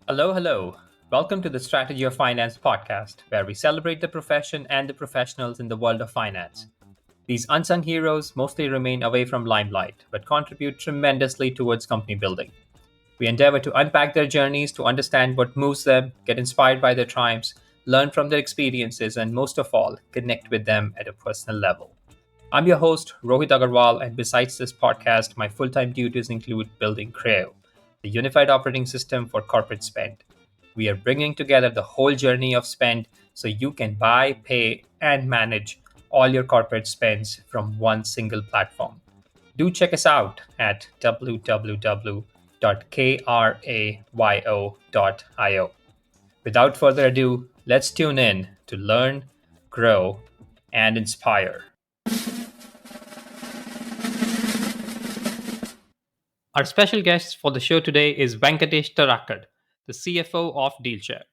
Hello, hello. Welcome to the Strategy of Finance podcast, where we celebrate the profession and the professionals in the world of finance. These unsung heroes mostly remain away from limelight, but contribute tremendously towards company building. We endeavor to unpack their journeys to understand what moves them, get inspired by their triumphs, learn from their experiences, and most of all, connect with them at a personal level. I'm your host, Rohit Agarwal, and besides this podcast, my full time duties include building Creo, the unified operating system for corporate spend. We are bringing together the whole journey of spend so you can buy, pay, and manage all your corporate spends from one single platform. Do check us out at www.krayo.io. Without further ado, let's tune in to learn, grow, and inspire. Our special guest for the show today is Venkatesh Tarakkad, the CFO of DealShare.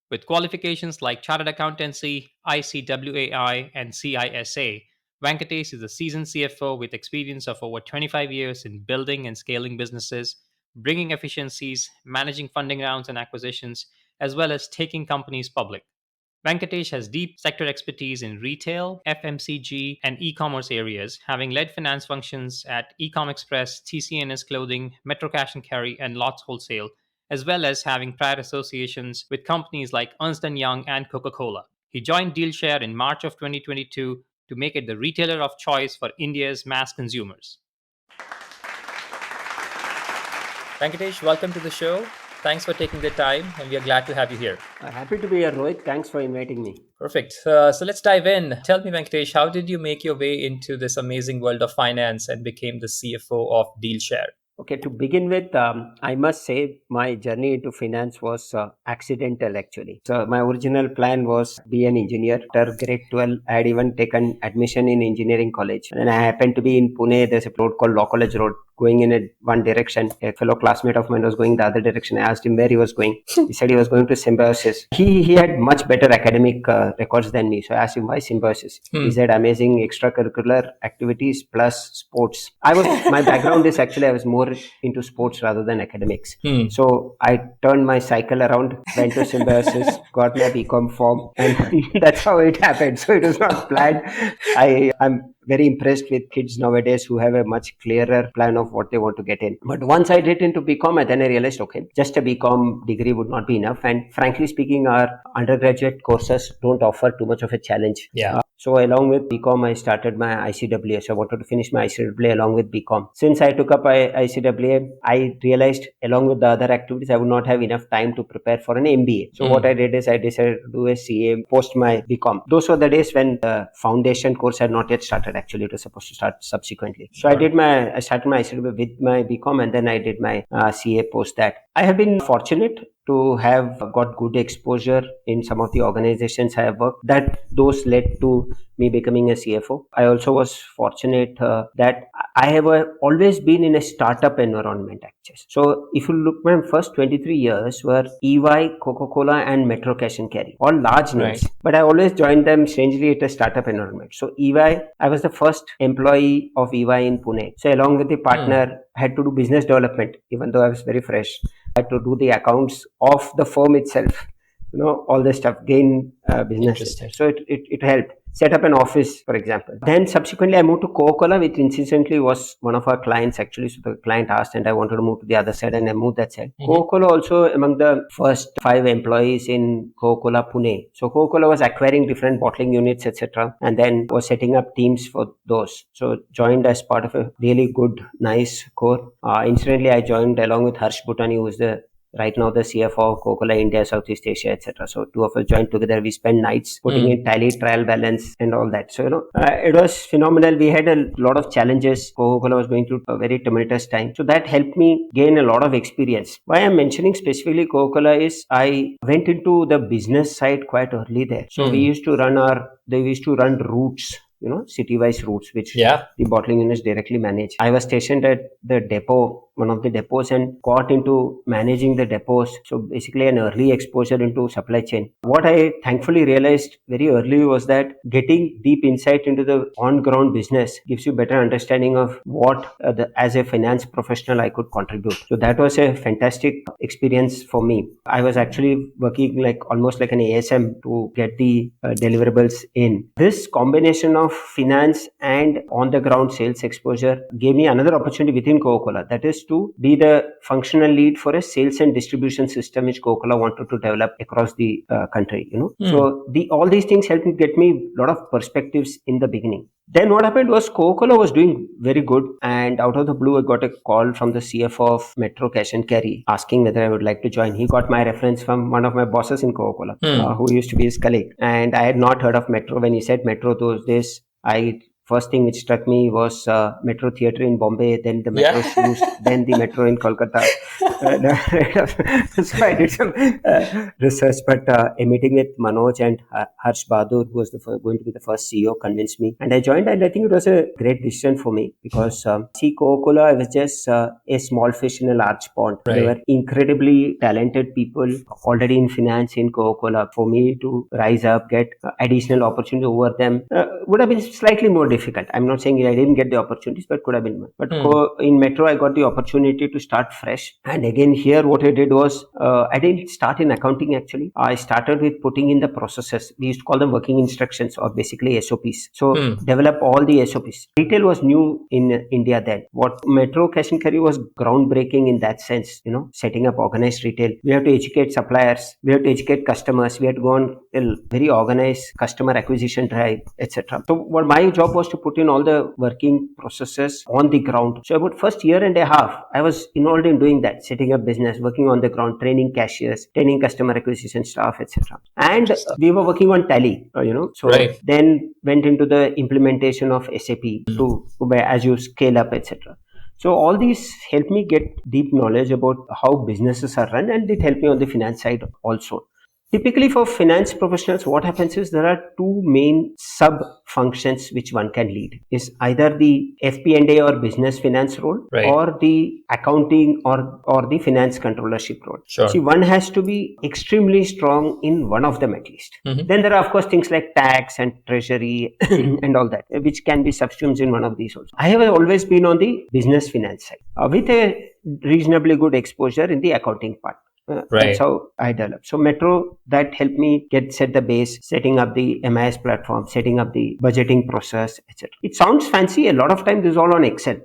With qualifications like Chartered Accountancy, ICWAI, and CISA, Venkatesh is a seasoned CFO with experience of over 25 years in building and scaling businesses, bringing efficiencies, managing funding rounds and acquisitions, as well as taking companies public. Venkatesh has deep sector expertise in retail, FMCG, and e-commerce areas, having led finance functions at Ecom Express, TCNS Clothing, Metro Cash and Carry, and Lots Wholesale, as well as having prior associations with companies like Ernst & Young and Coca-Cola. He joined DealShare in March of 2022 to make it the retailer of choice for India's mass consumers. Venkatesh, welcome to the show. Thanks for taking the time, and we are glad to have you here. Happy to be here, Rohit. Thanks for inviting me. Perfect. So let's dive in. Tell me, Venkatesh, how did you make your way into this amazing world of finance and became the CFO of DealShare? Okay, to begin with, I must say my journey into finance was accidental actually. So my original plan was be an engineer. After grade 12, I had even taken admission in engineering college. And I happened to be in Pune. There's a road called Law College Road going in one direction. A fellow classmate of mine was going the other direction. I asked him where he was going. He said he was going to Symbiosis. He had much better academic records than me. So I asked him why Symbiosis. He said amazing extracurricular activities plus sports. My background is actually I was more into sports rather than academics. So I turned my cycle around, went to Symbiosis, got my BCom form, and that's how it happened. So it was not planned. I'm very impressed with kids nowadays who have a much clearer plan of what they want to get in. But once I did into BCom, then I realized, okay, just a BCom degree would not be enough. And frankly speaking, our undergraduate courses don't offer too much of a challenge. Yeah. So along with BCom, I started my ICWA. So I wanted to finish my ICWA along with BCom. Since I took up ICWA, I realized along with the other activities, I would not have enough time to prepare for an MBA. So what I did is I decided to do a CA post my BCom. Those were the days when the foundation course had not yet started. Actually, it was supposed to start subsequently. So I started my ICWA with my BCom and then I did my CA post that. I have been fortunate to have got good exposure in some of the organizations I have worked. That those led to me becoming a CFO. I also was fortunate that I have always been in a startup environment actually. So if you look, my first 23 years were EY, Coca-Cola and Metro Cash and Carry, all large names. Right. But I always joined them strangely at a startup environment. So EY, I was the first employee of EY in Pune. So along with the partner, I had to do business development, even though I was very fresh. I had to do the accounts of the firm itself, all the stuff, gain business. So it helped. Set up an office, for example. Then subsequently, I moved to Coca-Cola, which incidentally was one of our clients actually. So the client asked and I wanted to move to the other side and I moved that side. Coca-Cola also among the first 5 employees in Coca-Cola Pune. So Coca-Cola was acquiring different bottling units, etc. And then was setting up teams for those. So joined as part of a really good, nice core. Incidentally, I joined along with Harsh Bhutani, who is right now the CFO of Coca-Cola India, Southeast Asia, etc. So two of us joined together. We spent nights putting in tally, trial balance and all that. So, it was phenomenal. We had a lot of challenges. Coca-Cola was going through a very tumultuous time. So that helped me gain a lot of experience. Why I'm mentioning specifically Coca-Cola is I went into the business side quite early there. So we used to run routes city-wise routes, which Yeah. the bottling units directly manage. I was stationed at the depot, one of the depots, and got into managing the depots. So basically an early exposure into supply chain. What I thankfully realized very early was that getting deep insight into the on-ground business gives you better understanding of what as a finance professional I could contribute. So that was a fantastic experience for me. I was actually working almost like an ASM to get the deliverables in. This combination of finance and on-the-ground sales exposure gave me another opportunity within Coca-Cola, that is to be the functional lead for a sales and distribution system which Coca-Cola wanted to develop across the country. So all these things helped me get me a lot of perspectives in the beginning. Then what happened was Coca-Cola was doing very good, and out of the blue I got a call from the CFO of Metro Cash and Carry asking whether I would like to join. He got my reference from one of my bosses in Coca-Cola who used to be his colleague, and I had not heard of Metro. When he said Metro those days, first thing which struck me was Metro Theatre in Bombay, then the Metro shoes, then the Metro in Kolkata. So I did some research, but a meeting with Manoj and Harsh Bahadur, who was going to be the first CEO, convinced me, and I joined, and I think it was a great decision for me because Coca-Cola, I was just a small fish in a large pond. Right. They were incredibly talented people already in finance in Coca-Cola. For me to rise up, get additional opportunity over them would have been slightly more difficult. I'm not saying I didn't get the opportunities, but could have been more. But in Metro, I got the opportunity to start fresh. And again, here what I did was, I didn't start in accounting actually. I started with putting in the processes. We used to call them working instructions or basically SOPs. So develop all the SOPs. Retail was new in India then. What Metro Cash and Carry was groundbreaking in that sense, setting up organized retail. We have to educate suppliers. We have to educate customers. We had to go on a very organized customer acquisition drive, etc. So what my job was to put in all the working processes on the ground. So about first year and a half, I was involved in doing that, setting up business, working on the ground, training cashiers, training customer acquisition staff, etc. And we were working on Tally, So then went into the implementation of SAP to as you scale up, etc. So all these helped me get deep knowledge about how businesses are run, and it helped me on the finance side also. Typically for finance professionals, what happens is there are two main sub functions which one can lead. Is either the FP&A or business finance role, or the accounting or the finance controllership role. Sure. See, one has to be extremely strong in one of them at least. Then there are of course things like tax and treasury and all that, which can be subsumed in one of these also. I have always been on the business finance side with a reasonably good exposure in the accounting part. That's how I developed. So Metro, that helped me set the base, setting up the MIS platform, setting up the budgeting process, etc. It sounds fancy. A lot of times this is all on Excel,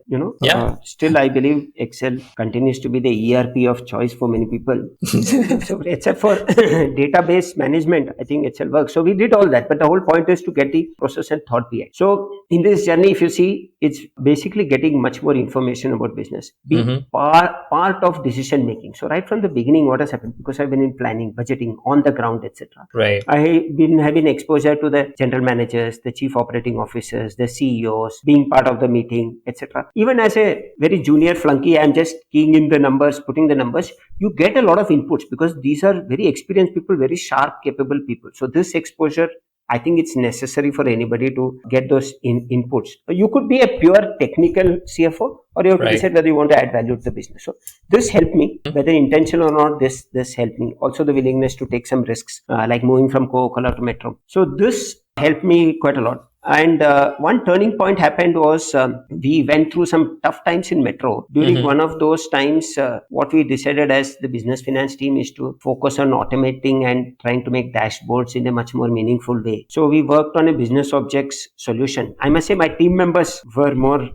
still I believe Excel continues to be the ERP of choice for many people. So except for database management, I think Excel works. So we did all that, but the whole point is to get the process and thought behind. So in this journey, if you see, it's basically getting much more information about business, be part of decision making. So right from the beginning, what has happened, because I've been in planning, budgeting, on the ground, etc. I have been exposure to the general managers, the chief operating officers, the CEOs, being part of the meeting, etc. Even as a very junior flunky, I'm just keying in the numbers, putting the numbers. You get a lot of inputs because these are very experienced people, very sharp, capable people. So this exposure, I think it's necessary for anybody to get those inputs. You could be a pure technical CFO, or you have to decide whether you want to add value to the business. So this helped me, whether intentional or not, this helped me. Also the willingness to take some risks, like moving from Coca-Cola to Metro. So this helped me quite a lot. And one turning point happened was we went through some tough times in Metro. During one of those times, what we decided as the business finance team is to focus on automating and trying to make dashboards in a much more meaningful way. So we worked on a business objects solution. I must say my team members were more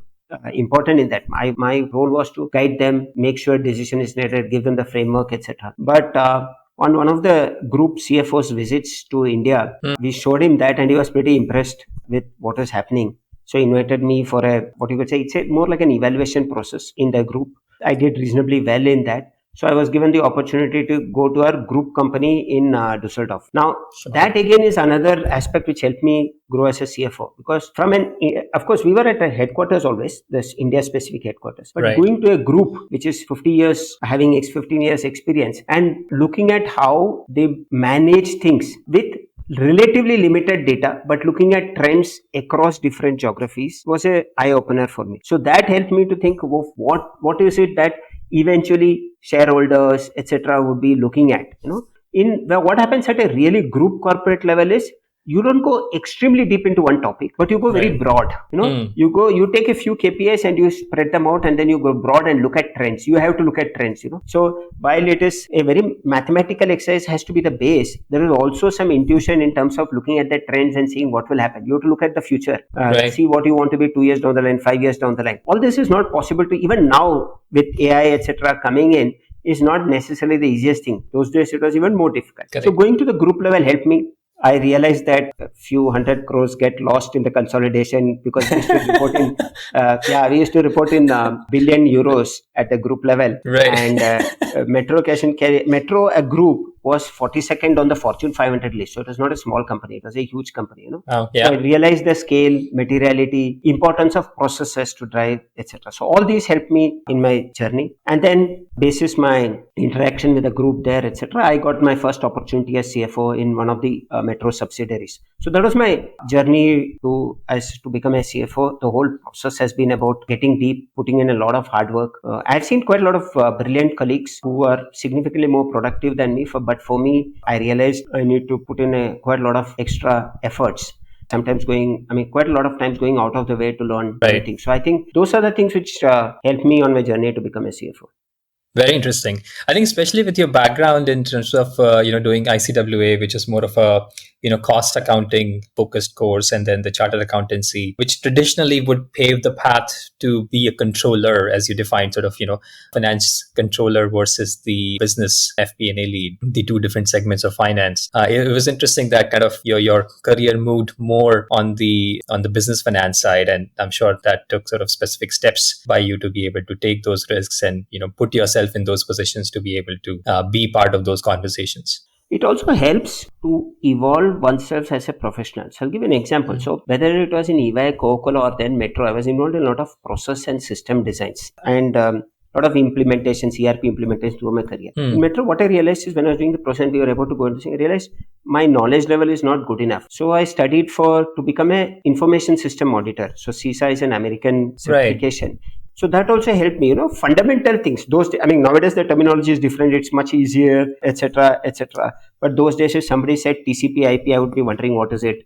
important in that. My role was to guide them, make sure decision is made, give them the framework, etc. But on one of the group CFO's visits to India, we showed him that, and he was pretty impressed with what was happening. So he invited me for what you could say, it's more like an evaluation process in the group. I did reasonably well in that. So I was given the opportunity to go to our group company in Düsseldorf. Now, that again is another aspect which helped me grow as a CFO. Because of course, we were at a headquarters always, this India-specific headquarters. But going to a group which is 50 years, having 15 years experience, and looking at how they manage things with relatively limited data, but looking at trends across different geographies was a eye opener for me. So that helped me to think of what is it that eventually shareholders, etc., would be looking at. What happens at a really group corporate level is you don't go extremely deep into one topic, but you go very Right. broad. You take a few KPIs and you spread them out, and then you go broad and look at trends. You have to look at trends. So while it is a very mathematical exercise, has to be the base, there is also some intuition in terms of looking at the trends and seeing what will happen. You have to look at the future, Right. see what you want to be 2 years down the line, 5 years down the line. All this is not possible to even now with AI, etc., coming in, is not necessarily the easiest thing. Those days it was even more difficult. Correct. So going to the group level helped me. I realized that a few hundred crores get lost in the consolidation because we used to report in, we used to report in billion euros at the group level. Right. And Metro Cash and Carry, Metro, a group, was 42nd on the Fortune 500 list. So it was not a small company; it was a huge company. Oh, So I realized the scale, materiality, importance of processes to drive, etc. So all these helped me in my journey. And then, basis my interaction with the group there, etc., I got my first opportunity as CFO in one of the Metro subsidiaries. So that was my journey to become a CFO. The whole process has been about getting deep, putting in a lot of hard work. I've seen quite a lot of brilliant colleagues who are significantly more productive than me. But for me, I realized I need to put in quite a lot of extra efforts. Sometimes quite a lot of times going out of the way to learn anything. So I think those are the things which helped me on my journey to become a CFO. Very interesting. I think especially with your background in terms of doing ICWA, which is more of a cost accounting focused course, and then the Chartered Accountancy, which traditionally would pave the path to be a controller, as you defined, sort of finance controller versus the business FP&A lead, the two different segments of finance. It was interesting that kind of your career moved more on the business finance side, and I'm sure that took sort of specific steps by you to be able to take those risks and put yourself in those positions to be able to be part of those conversations. It also helps to evolve oneself as a professional. So I'll give you an example. So whether it was in EY, Coca-Cola, or then Metro, I was involved in a lot of process and system designs and a lot of implementations, ERP implementations through my career. In Metro, what I realized is when I was doing the process and we were able to go into this, I realized my knowledge level is not good enough. So I studied to become an information system auditor. So CISA is an American certification. Right. So that also helped me, fundamental things. Nowadays the terminology is different. It's much easier, etc., etc. But those days, if somebody said TCP/IP, I would be wondering what is it.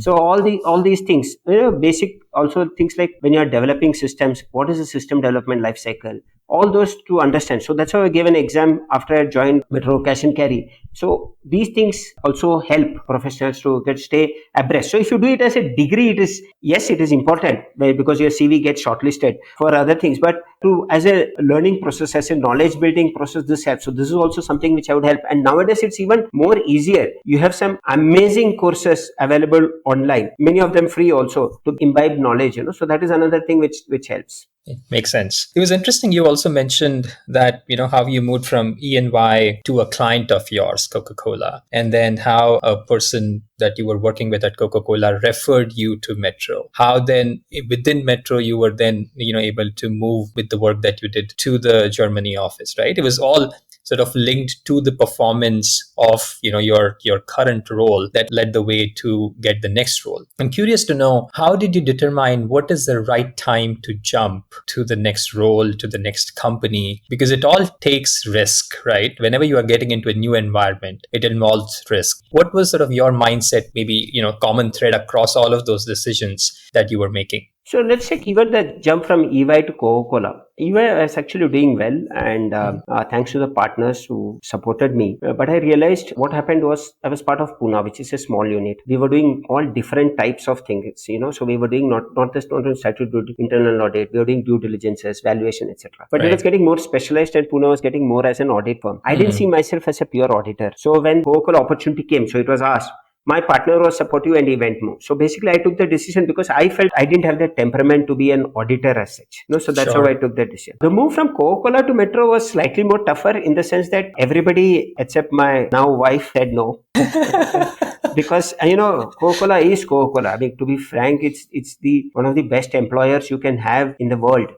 So all these things, basic also things like when you are developing systems, what is the system development life cycle? All those to understand. So that's how I gave an exam after I joined Metro Cash and Carry. So these things also help professionals to stay abreast. So if you do it as a degree, it is important because your CV gets shortlisted for other things. But as a learning process, as a knowledge building process, this helps. So this is also something which I would help. And nowadays it's even more easier. You have some amazing courses available online, many of them free also, to imbibe knowledge. So that is another thing which helps. It makes sense. It was interesting. You also mentioned that, how you moved from E&Y to a client of yours, Coca-Cola, and then how a person that you were working with at Coca-Cola referred you to Metro. How then within Metro, you were then, able to move with the work that you did to the Germany office, right? It was all sort of linked to the performance of your current role that led the way to get the next role. I'm curious to know, how did you determine what is the right time to jump to the next role, to the next company? Because it all takes risk, right? Whenever you are getting into a new environment, it involves risk. What was sort of your mindset, maybe common thread across all of those decisions that you were making? So let's take even the jump from EY to Coca-Cola. EY was actually doing well, and thanks to the partners who supported me. But I realized what happened was I was part of Pune, which is a small unit. We were doing all different types of things, So we were doing not just statutory internal audit. We were doing due diligences, valuation, etc. But it was getting more specialized, and Pune was getting more as an audit firm. I didn't see myself as a pure auditor. So when Coca-Cola opportunity came, so it was asked. My partner was supportive and he went more. So basically, I took the decision because I felt I didn't have the temperament to be an auditor as such. So that's how I took the decision. The move from Coca-Cola to Metro was slightly more tougher in the sense that everybody except my now wife said no. because Coca-Cola is Coca-Cola. I mean, to be frank, it's the one of the best employers you can have in the world.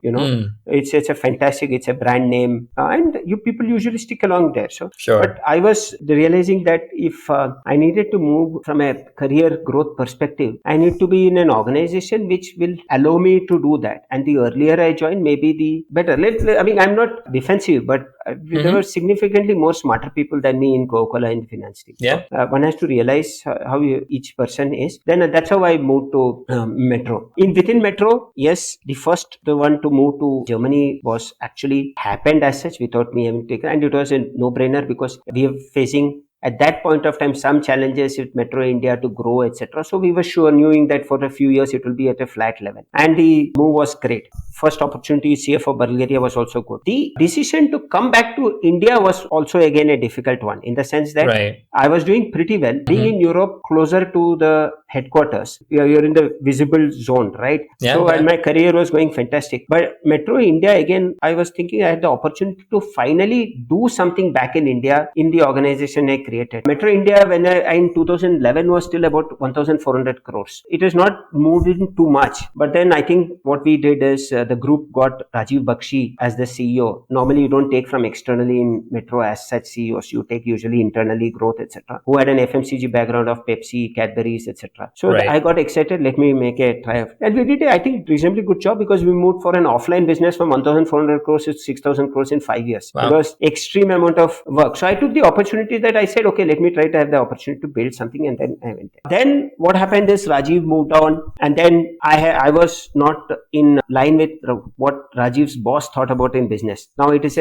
It's a fantastic. It's a brand name, and you people usually stick along there. So, Sure. but I was realizing that if I needed to move from a career growth perspective, I need to be in an organization which will allow me to do that. And the earlier I join, maybe the better. I mean, I'm not defensive, but there were significantly more smarter people than me in Coca-Cola in the finance team. Yeah. So, one has to realize how each person is. Then that's how I moved to Metro. Within Metro, yes, the one to move to Germany was actually happened as such without me having taken, and it was a no-brainer because we are facing at that point of time some challenges with Metro India to grow, etc. So we were sure, knowing that for a few years it will be at a flat level, and the move was great. First opportunity, CFO Bulgaria, was also good. The decision to come back to India was also again a difficult one, in the sense that I was doing pretty well. Being in Europe, closer to the headquarters, you're in the visible zone, right? And my career was going fantastic. But Metro India, again, I was thinking I had the opportunity to finally do something back in India in the organization I created. Metro India, when I in 2011, was still about 1,400 crores. It has not moved in too much. But then I think what we did is the group got Rajiv Bakshi as the CEO. Normally, you don't take from externally in Metro as such CEOs. You take usually internally growth, etc. Who had an FMCG background of Pepsi, Cadbury's, etc. So I got excited. Let me make a try. And we did, I think, reasonably good job, because we moved for an offline business from 1,400 crores to 6,000 crores in 5 years. Wow. It was extreme amount of work. So I took the opportunity that I said, okay, let me try to have the opportunity to build something, and then I went there. Then what happened is Rajiv moved on, and then I was not in line with what Rajiv's boss thought about in business. Now it is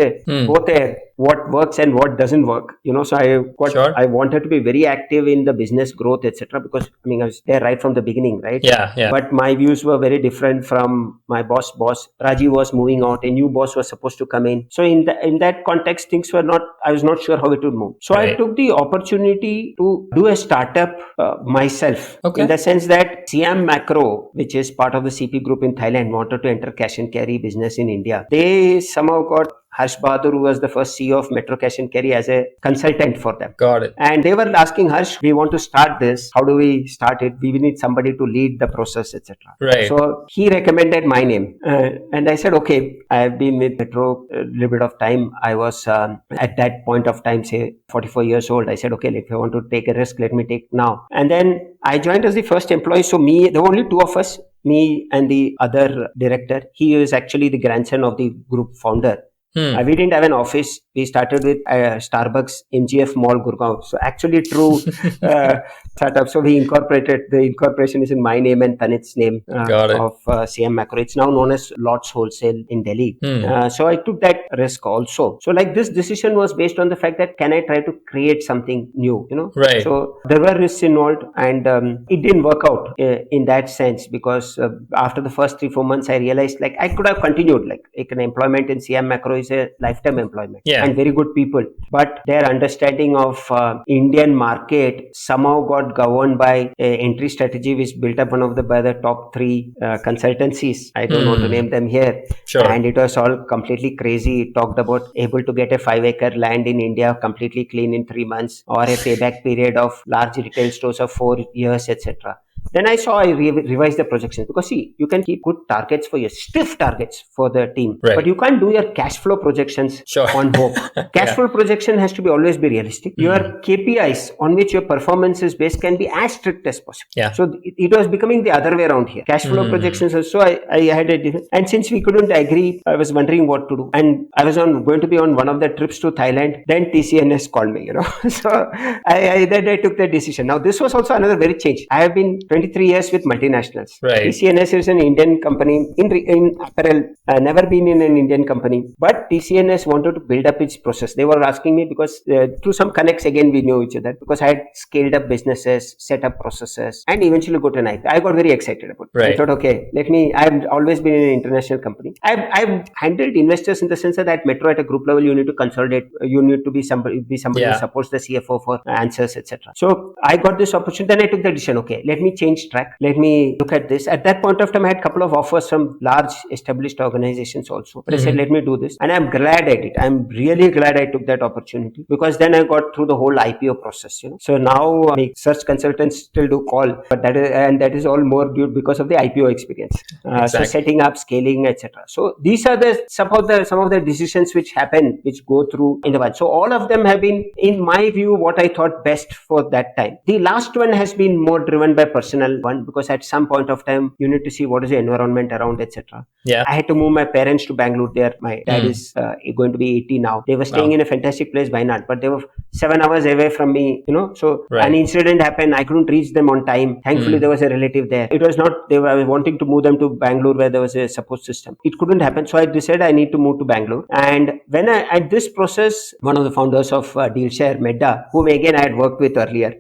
both what works and what doesn't work. So I wanted to be very active in the business growth, etc. Because I was there right from the beginning, right? Yeah. But my views were very different from my boss. Rajiv was moving out. A new boss was supposed to come in. So in that context, things were not. I was not sure how it would move. So I took the opportunity to do a startup myself. Okay. In the sense that Siam Macro, which is part of the CP group in Thailand, wanted to enter cash and carry business in India. They somehow got Harsh Bahadur, who was the first CEO of Metro Cash and Carry, as a consultant for them. Got it. And they were asking, Harsh, we want to start this. How do we start it? We need somebody to lead the process, etc. Right. So he recommended my name. And I said, okay, I have been with Metro a little bit of time. I was at that point of time, say 44 years old. I said, okay, if I want to take a risk, let me take now. And then I joined as the first employee. So there were only two of us, me and the other director. He is actually the grandson of the group founder. We didn't have an office. We started with Starbucks, MGF Mall, Gurgaon. So actually true startup. So we incorporated. The incorporation is in my name and Tanit's name of CM Macro. It's now known as Lots Wholesale in Delhi. So I took that risk also. So like this decision was based on the fact that can I try to create something new, Right. So there were risks involved, and it didn't work out in that sense, because after the first 3-4 months, I realized like I could have continued like an employment in CM Macro is a lifetime employment and very good people, but their understanding of Indian market somehow got governed by entry strategy which built up by the top 3 consultancies. I don't want to name them here. Sure. And it was all completely crazy. It talked about able to get a 5-acre land in India completely clean in 3 months, or a payback period of large retail stores of 4 years, etc. Then I revised the projections, because see, you can keep good targets for your stiff targets for the team, but you can't do your cash flow projections on hope. Cash flow projection has to always be realistic. Your KPIs on which your performance is based can be as strict as possible. So it was becoming the other way around here. Cash flow projections. So I had a different, and since we couldn't agree, I was wondering what to do. And I was going to be on one of the trips to Thailand. Then TCNS called me, So I took the decision. Now this was also another very change. I have been 23 years with multinationals. Right. TCNS is an Indian company in apparel, never been in an Indian company. But TCNS wanted to build up its process. They were asking me because through some connects, again, we knew each other, because I had scaled up businesses, set up processes, and eventually got an IP. I got very excited about it. Right. I thought, okay, I've always been in an international company. I've handled investors in the sense that at Metro, at a group level, you need to consolidate. You need to be somebody who supports the CFO for answers, etc. So I got this opportunity. Then I took the decision, okay, let me change track. Let me look at this. At that point of time, I had a couple of offers from large established organizations also. But I said, let me do this. And I'm glad I did. I'm really glad I took that opportunity, because then I got through the whole IPO process. So now search consultants still do call, but that is all more due because of the IPO experience. So setting up, scaling, etc. So these are some of the decisions which happen, which go through in the one. So all of them have been, in my view, what I thought best for that time. The last one has been more driven by personal one, because at some point of time you need to see what is the environment around, etc. I had to move my parents to Bangalore. There, my dad is going to be 80 now. They were staying in a fantastic place, why not? But they were 7 hours away from me, so an incident happened. I couldn't reach them on time. Thankfully there was a relative there. It was not, I was wanting to move them to Bangalore where there was a support system. It couldn't happen, so I decided I need to move to Bangalore. And when at this process, one of the founders of DealShare, Medda, whom again I had worked with earlier,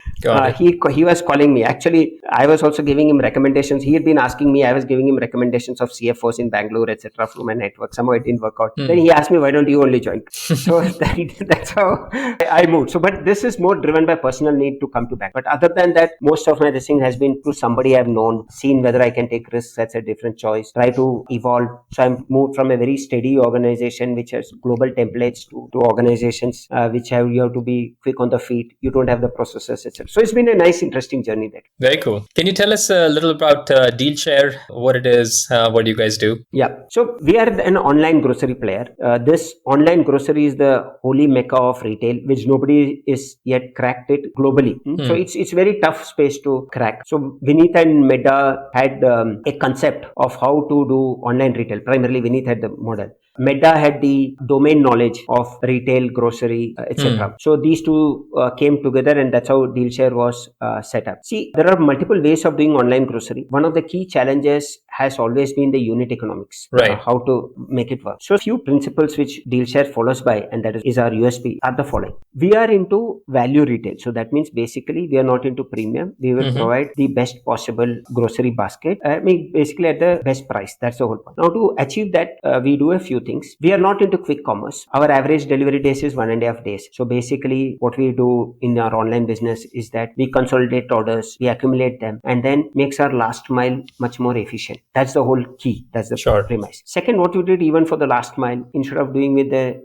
he was calling me. Actually, I was also giving him recommendations. He had been asking me, I was giving him recommendations of CFOs in Bangalore, etc. from my network. Somehow it didn't work out. Then he asked me, why don't you only join? So that's how I moved. So, but this is more driven by personal need to come to Bangalore. But other than that, most of my thing has been through somebody I've known, seen whether I can take risks. That's a different choice. Try to evolve. So I moved from a very steady organization which has global templates to organizations which you have to be quick on the feet. You don't have the processes, etc. So it's been a nice, interesting journey there. Very cool. Can you tell us a little about DealShare, what it is, what do you guys do? Yeah. So we are an online grocery player. This online grocery is the holy mecca of retail, which nobody is yet cracked it globally. So it's very tough space to crack. So Vineet and Medda had a concept of how to do online retail. Primarily Vineet had the model. Medda had the domain knowledge of retail, grocery, etc. So these two came together, and that's how DealShare was set up. See, there are multiple ways of doing online grocery. One of the key challenges has always been the unit economics, how to make it work. So a few principles which DealShare follows by, and that is our USP, are the following. We are into value retail. So that means basically we are not into premium. We will provide the best possible grocery basket, basically at the best price. That's the whole point. Now to achieve that, we do a few things. We are not into quick commerce. Our average delivery days is 1.5 days. So basically what we do in our online business is that we consolidate orders, we accumulate them, and then makes our last mile much more efficient. That's the whole key. That's the premise. Second, what we did even for the last mile, instead of doing with the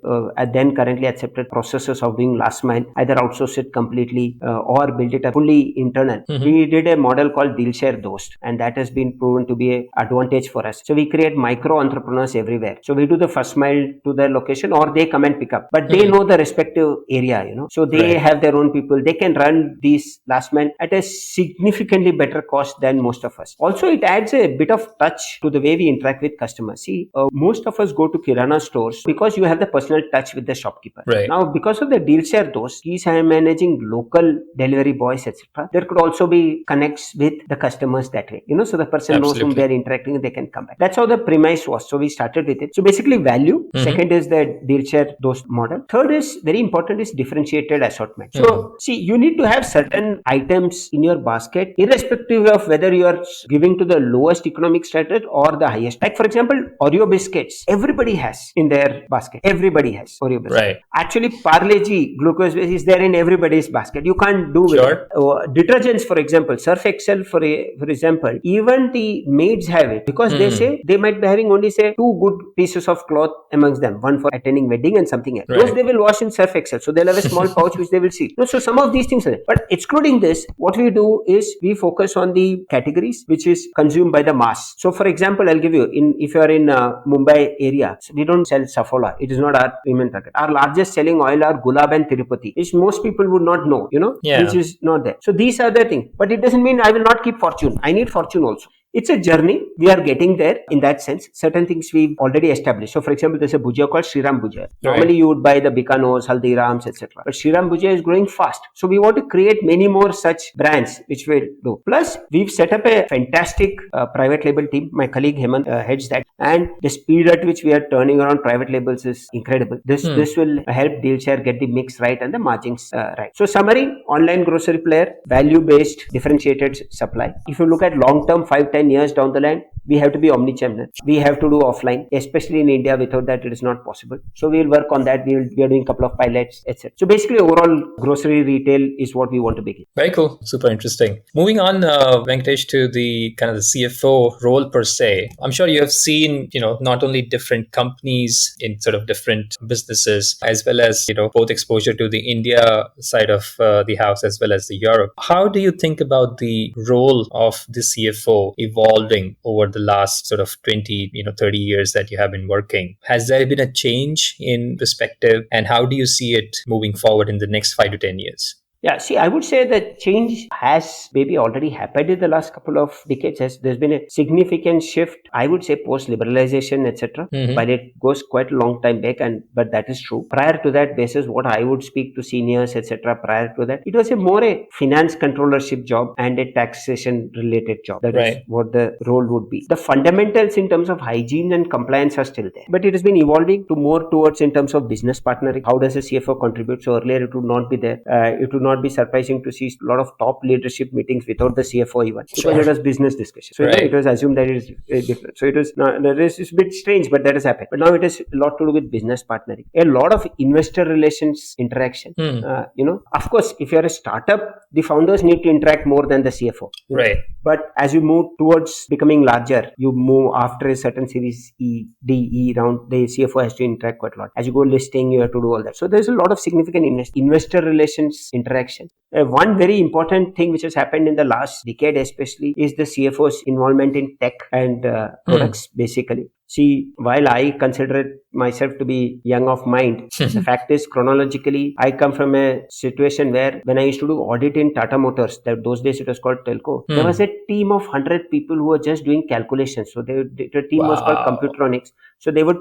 then currently accepted processes of doing last mile, either outsource it completely or build it up fully internal. We did a model called DealShare Dost, and that has been proven to be an advantage for us. So we create micro entrepreneurs everywhere. So we do the first mile to their location, or they come and pick up, but they know the respective area, so they have their own people. They can run these last mile at a significantly better cost than most of us. Also, it adds a bit of touch to the way we interact with customers. See, most of us go to Kirana stores because you have the personal touch with the shopkeeper. Now, because of the DealShare Dost, he's managing local delivery boys, etc. There could also be connects with the customers that way, so the person knows whom they're interacting, they can come back. That's how the premise was. So we started with it. So basically value. Second is the DealShare Dost model. Third is very important, is differentiated assortment. So see, you need to have certain items in your basket irrespective of whether you are giving to the lowest economic status or the highest. Like for example, Oreo biscuits, everybody has in their basket. Everybody has Oreo biscuits. Actually, Parle-G glucose base is there in everybody's basket. You can't do with it. Detergents, for example, Surf Excel, for example, even the maids have it, because they say they might be having only say 2 good pieces of cloth amongst them, one for attending wedding and something else. Those they will wash in Surf Excel, so they'll have a small pouch which they will see. So some of these things are there. But excluding this, what we do is we focus on the categories which is consumed by the mass. So for example, I'll give you, if you are in Mumbai area, so we don't sell Saffola. It is not our premium target. Our largest selling oil are Gulab and Tirupati, which most people would not know, which is not there. So these are the things. But it doesn't mean I will not keep Fortune. I need Fortune also. It's a journey. We are getting there in that sense. Certain things we've already established. So, for example, there's a bhujia called Shriram Bhujia. Normally, you would buy the Bikanos, Haldirams, etc. But Shriram Bhujia is growing fast. So, we want to create many more such brands, which we'll do. Plus, we've set up a fantastic private label team. My colleague Hemant heads that. And the speed at which we are turning around private labels is incredible. This will help DealShare get the mix right and the margins right. So, summary, online grocery player, value-based, differentiated supply. If you look at long-term 5 times 10 years down the line, we have to be omnichannel. We have to do offline, especially in India. Without that, it is not possible. So we'll work on that. We are doing a couple of pilots, etc. So basically, overall grocery retail is what we want to begin. Very cool. Super interesting. Moving on, Venkatesh, to the kind of the CFO role per se. I'm sure you have seen, not only different companies in sort of different businesses, as well as, both exposure to the India side of the house as well as the Europe. How do you think about the role of the CFO evolving over the last sort of 20, 30 years that you have been working? Has there been a change in perspective, and how do you see it moving forward in the next 5 to 10 years? Yeah, see, I would say that change has maybe already happened in the last couple of decades. There's been a significant shift, I would say, post-liberalization, etc. But it goes quite a long time back, but that is true. Prior to that, basis what I would speak to seniors, etc. Prior to that, it was more a finance controllership job and a taxation-related job. That is what the role would be. The fundamentals in terms of hygiene and compliance are still there, but it has been evolving to more towards in terms of business partnering. How does a CFO contribute? So earlier it would not be there. It would not be surprising to see a lot of top leadership meetings without the CFO even, because it was business discussion. So it was assumed that it is different. So it was it's a bit strange, but that has happened. But now it has a lot to do with business partnering, a lot of investor relations interaction. Of course, if you're a startup, the founders need to interact more than the CFO. Right. But as you move towards becoming larger, you move after a certain series E round, the CFO has to interact quite a lot. As you go listing, you have to do all that. So there's a lot of significant investor relations interaction. One very important thing which has happened in the last decade especially is the CFO's involvement in tech and products, basically. See, while I consider myself to be young of mind, the fact is, chronologically, I come from a situation where when I used to do audit in Tata Motors, those days it was called Telco, there was a team of 100 people who were just doing calculations. So the team was called Computronics. So they would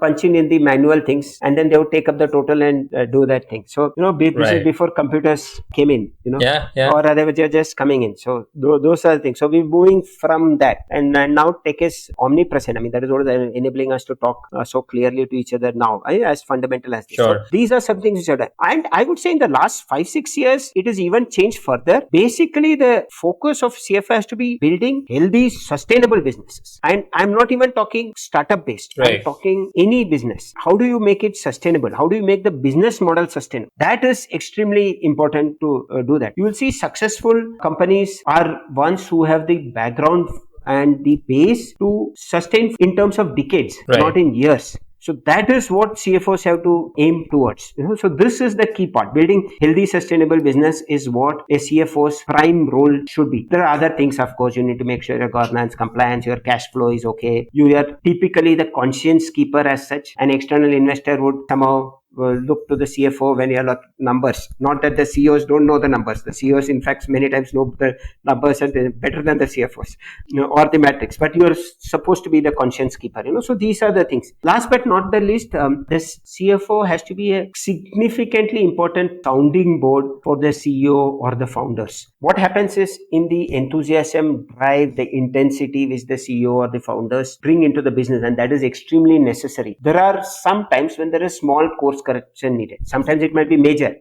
punch in the manual things, and then they would take up the total and do that thing. So, this is before computers came in, or they were just coming in. So those are the things. So we're moving from that. And now tech is omnipresent. I mean, that is what is enabling us to talk so clearly to each other now, as fundamental as this. Sure. So these are some things which are done. And I would say in the last 5-6 years, it has even changed further. Basically, the focus of CFO has to be building healthy, sustainable businesses. And I'm not even talking startup based. I'm talking any business. How do you make it sustainable? How do you make the business model sustainable? That is extremely important to do that. You will see successful companies are ones who have the background and the base to sustain in terms of decades, not in years. So that is what CFOs have to aim towards. So this is the key part. Building healthy, sustainable business is what a CFO's prime role should be. There are other things, of course. You need to make sure your governance, compliance, your cash flow is okay. You are typically the conscience keeper as such. An external investor would somehow look to the CFO when you are numbers. Not that the CEOs don't know the numbers. The CEOs, in fact, many times know the numbers and better than the CFOs, or the metrics. But you are supposed to be the conscience keeper. So these are the things. Last but not the least, this CFO has to be a significantly important sounding board for the CEO or the founders. What happens is, in the enthusiasm, drive, the intensity which the CEO or the founders bring into the business, and that is extremely necessary. There are some times when there is small course correction needed. Sometimes it might be major.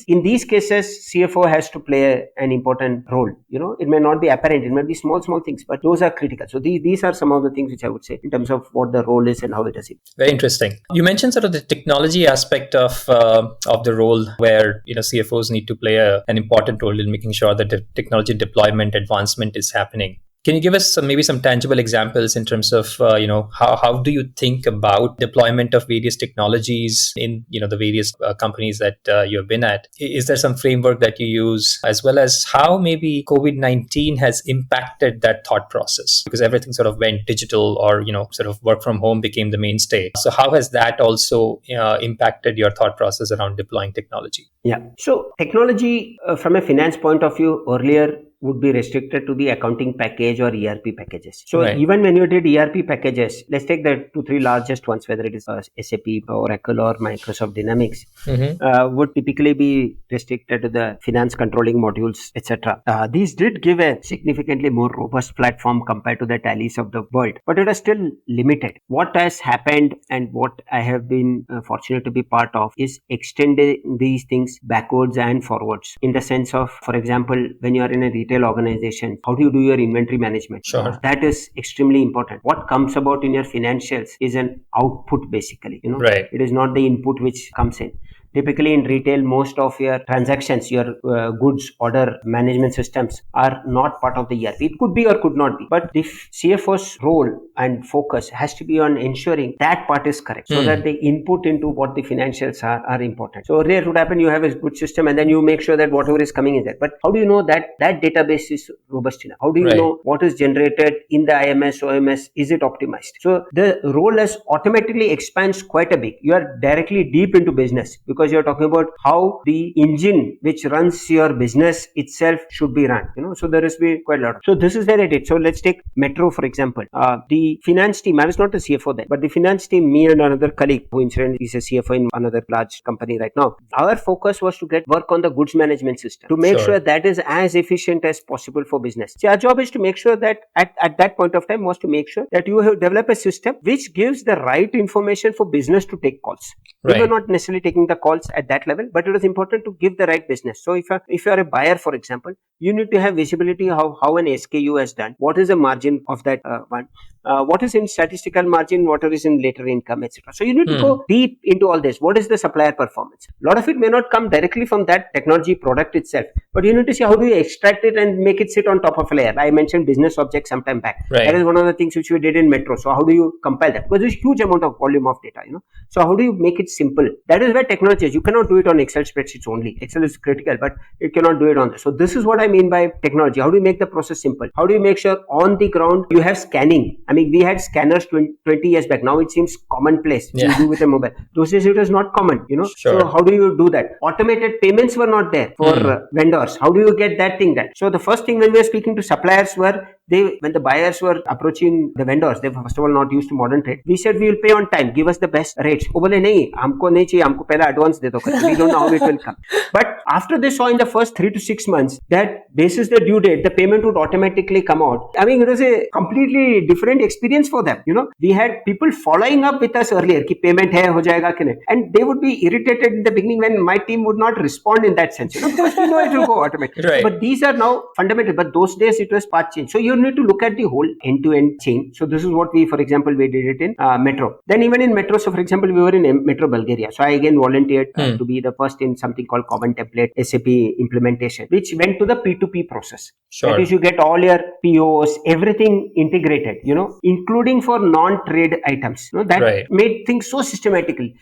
In these cases, CFO has to play an important role. It may not be apparent. It might be small things, but those are critical. So these are some of the things which I would say in terms of what the role is and how it is. Very interesting. You mentioned sort of the technology aspect of the role, where CFOs need to play an important role in making sure that the technology deployment advancement is happening. Can you give us some tangible examples in terms of how do you think about deployment of various technologies in the various companies that you have been at? Is there some framework that you use, as well as how maybe COVID-19 has impacted that thought process? Because everything sort of went digital, or sort of work from home became the mainstay. So how has that also impacted your thought process around deploying technology? Yeah. So technology from a finance point of view earlier would be restricted to the accounting package or ERP packages. So even when you did ERP packages, let's take the 2-3 largest ones, whether it is SAP, Oracle, or Microsoft Dynamics, would typically be restricted to the finance controlling modules, etc. These did give a significantly more robust platform compared to the tallies of the world, but it is still limited. What has happened, and what I have been fortunate to be part of, is extending these things backwards and forwards, in the sense of, for example, when you are in a retail retail organization, how do you do your inventory management? Sure. That is extremely important. What comes about in your financials is an output, basically. Right. It is not the input which comes in. Typically in retail, most of your transactions, your goods order management systems are not part of the ERP. It could be or could not be. But the CFO's role and focus has to be on ensuring that part is correct, so that the input into what the financials are important. So earlier it would happen, you have a good system and then you make sure that whatever is coming is there. But how do you know that that database is robust enough? How do you know what is generated in the IMS, OMS? Is it optimized? So the role as automatically expands quite a bit. You are directly deep into business because you're talking about how the engine which runs your business itself should be run. So there is be quite a lot. So this is where I did. So let's take Metro for example. The finance team, I was not a CFO then, but the finance team, me and another colleague who incidentally is a CFO in another large company right now, our focus was to get work on the goods management system to make sure that is as efficient as possible for business. So our job is to make sure that at that point of time was to make sure that you have developed a system which gives the right information for business to take calls. We were not necessarily taking the calls at that level, but it was important to give the right business. So if you are a buyer, for example, you need to have visibility how an SKU has done, what is the margin of that one, what is in statistical margin, what is in later income, etc. So you need to go deep into all this. What is the supplier performance? A lot of it may not come directly from that technology product itself, but you need to see how do you extract it and make it sit on top of a layer. I mentioned business objects sometime back. That is one of the things which we did in Metro. So how do you compile that? Because there's a huge amount of volume of data, So how do you make it simple? That is where technology is. You cannot do it on Excel spreadsheets only. Excel is critical, but it cannot do it on this. So this is what I mean by technology. How do you make the process simple? How do you make sure on the ground you have scanning? I mean, we had scanners 20 years back. Now it seems commonplace to do with a mobile. Those days it was not common, So how do you do that? Automated payments were not there for vendors. How do you get that thing done? So the first thing when we were speaking to suppliers were, when the buyers were approaching the vendors, they were first of all not used to modern trade. We said we will pay on time. Give us the best rates. वो बोले नहीं, हमको नहीं चाहिए, हमको पहला advance दे दो. We don't know how it will come. But after they saw in the first 3 to 6 months that basis the due date, the payment would automatically come out. I mean, it was a completely different experience for them. We had people following up with us earlier कि payment है हो जाएगा कि नहीं, and they would be irritated in the beginning when my team would not respond in that sense. Because we know it will go automatically. But these are now fundamental. But those days it was part change. So you need to look at the whole end-to-end chain. So this is what we, for example, we did it in Metro. Then even in Metro, so for example, we were in Metro Bulgaria. So I again volunteered to be the first in something called Common Template SAP implementation, which went to the P2P process. That is, you get all your POs, everything integrated, including for non-trade items. That made things so systematically.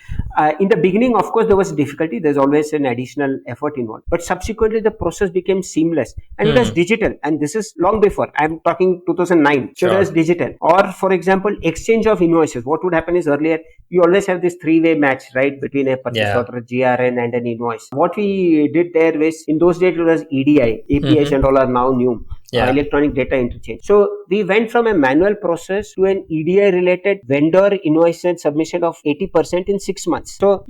In the beginning, of course, there was difficulty. There's always an additional effort involved. But subsequently, the process became seamless and it was digital. And this is long before. I'm talking 2009. So it was digital. Or, for example, exchange of invoices. What would happen is earlier, you always have this three-way match, right, between a purchase order, GRN, and an invoice. What we did there was, in those days, it was EDI. APIs and all are now new. Electronic data interchange. So we went from a manual process to an EDI related vendor invoice and submission of 80% in 6 months. So,